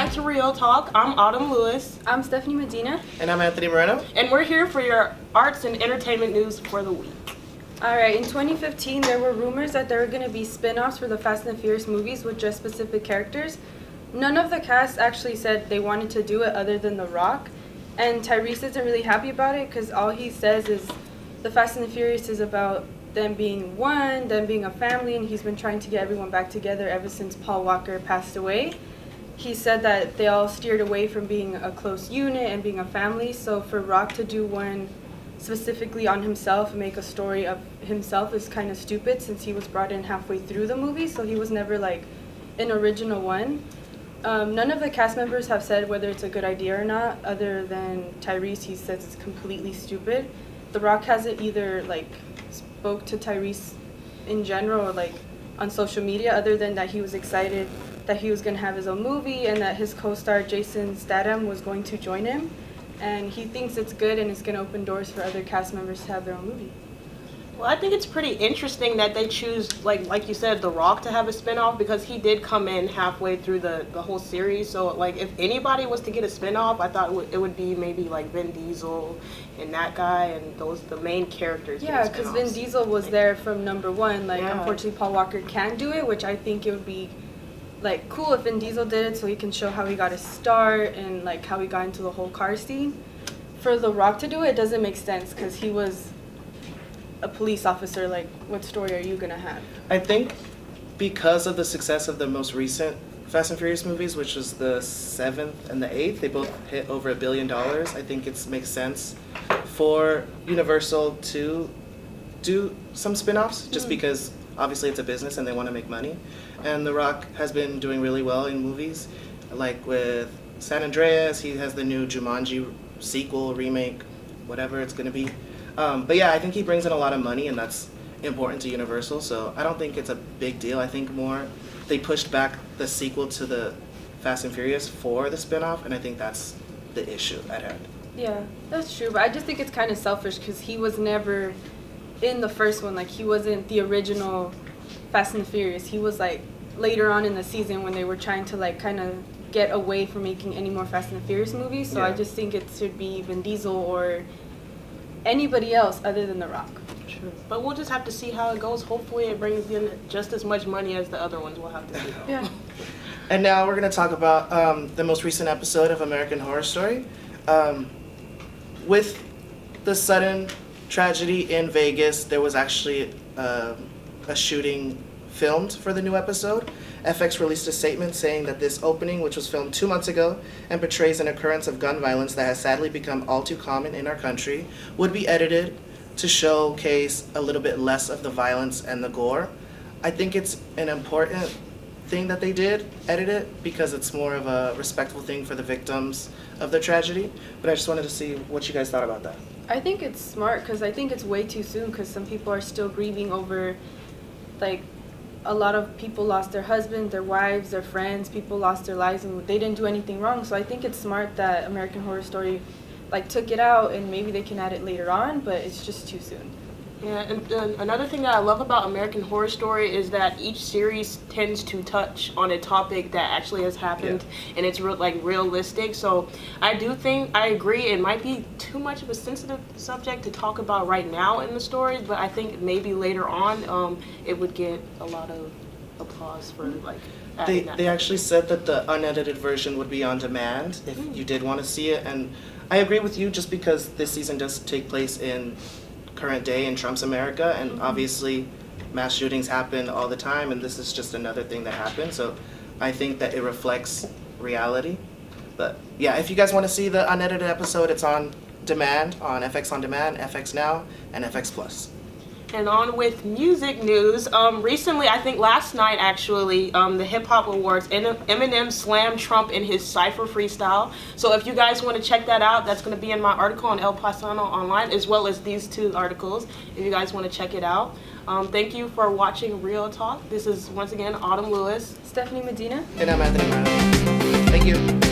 back to Real Talk. I'm Autumn Lewis. I'm Stephenie Medina. And I'm Anthony Moreno. And we're here for your arts and entertainment news for the week. Alright, in 2015 there were rumors that there were going to be spin-offs for the Fast and Furious movies with just specific characters. None of the cast actually said they wanted to do it other than The Rock. And Tyrese isn't really happy about it because all he says is the Fast and the Furious is about them being one, them being a family, and he's been trying to get everyone back together ever since Paul Walker passed away. He said that they all steered away from being a close unit and being a family, so for Rock to do one specifically on himself and make a story of himself is kind of stupid since he was brought in halfway through the movie, so he was never like an original one. None of the cast members have said whether it's a good idea or not, other than Tyrese. He says it's completely stupid. The Rock hasn't either like spoke to Tyrese in general or like on social media, other than that he was excited that he was going to have his own movie and that his co-star Jason Statham was going to join him, and he thinks it's good and it's going to open doors for other cast members to have their own movie. Well, I think it's pretty interesting that they choose, like you said, The Rock to have a spinoff, because he did come in halfway through the whole series. So, like, if anybody was to get a spinoff, I thought it would be maybe like Vin Diesel and that guy and the main characters. Yeah, because Vin Diesel was there from number one. Like, unfortunately, Paul Walker can't do it, which I think it would be like cool if Vin Diesel did it, so he can show how he got his start and like how he got into the whole car scene. For The Rock to do it doesn't make sense because he was a police officer. Like, what story are you gonna have? I think because of the success of the most recent Fast and Furious movies, which was the 7th and the 8th, they both hit over $1 billion. I think it makes sense for Universal to do some spin-offs, just because obviously it's a business and they want to make money. And The Rock has been doing really well in movies, like with San Andreas. He has the new Jumanji sequel, remake, whatever it's going to be. But yeah, I think he brings in a lot of money, and that's important to Universal, so I don't think it's a big deal. I think more they pushed back the sequel to the Fast and Furious for the spinoff, and I think that's the issue at hand. Yeah, that's true, but I just think it's kind of selfish because he was never in the first one. Like, he wasn't the original Fast and the Furious. He was like later on in the season when they were trying to like kind of get away from making any more Fast and the Furious movies, so I just think it should be Vin Diesel or anybody else other than The Rock. True. But we'll just have to see how it goes. Hopefully it brings in just as much money as the other ones. We'll have to see. Yeah. And now we're going to talk about the most recent episode of American Horror Story. With the sudden tragedy in Vegas, there was actually a shooting filmed for the new episode. FX released a statement saying that this opening, which was filmed 2 months ago and portrays an occurrence of gun violence that has sadly become all too common in our country, would be edited to showcase a little bit less of the violence and the gore. I think it's an important thing that they did edit it because it's more of a respectful thing for the victims of the tragedy. But I just wanted to see what you guys thought about that. I think it's smart because I think it's way too soon because some people are still grieving over, like, a lot of people lost their husbands, their wives, their friends. People lost their lives and they didn't do anything wrong. So I think it's smart that American Horror Story like took it out, and maybe they can add it later on, but it's just too soon. Yeah, and another thing that I love about American Horror Story is that each series tends to touch on a topic that actually has happened, and it's realistic. So I agree, it might be too much of a sensitive subject to talk about right now in the stories, but I think maybe later on it would get a lot of applause for like adding that. They actually said that the unedited version would be on demand if you did want to see it, and I agree with you just because this season does take place in current day in Trump's America, and obviously mass shootings happen all the time, and this is just another thing that happened, so I think that it reflects reality. But yeah, if you guys want to see the unedited episode, it's on demand on FX On Demand, FX Now, and FX Plus. And on with music news. Recently, I think last night actually, the Hip Hop Awards, Eminem slammed Trump in his Cypher freestyle. So if you guys want to check that out, that's going to be in my article on El Paisano Online, as well as these two articles, if you guys want to check it out. Thank you for watching Real Talk. This is, once again, Autumn Lewis. Stephenie Medina. And I'm Anthony Moreno. Thank you.